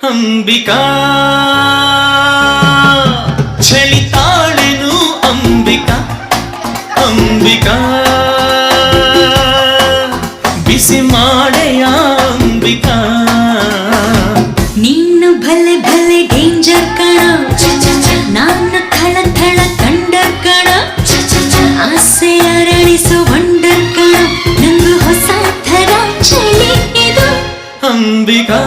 ಅಂಬಿಕಾ ಚಳಿತಾಳೆನು ಅಂಬಿಕಾ ಅಂಬಿಕಾ ಬಿಸಿ ಮಾಡೆಯ ಅಂಬಿಕಾ ನೀನು ಭಲೆ ಭಲೆ ಡೇಂಜರ್ ಕಣ ನಾನು ಥಳ ಥಳ ಕಂಡರ್ ಕಣ ಆಸೆ ಅರಳಿಸೋ ವಂಡರ್ ಕಣ ನಂದು ಹೊಸ ಥರ ಚಳಿ ಇದು ಅಂಬಿಕಾ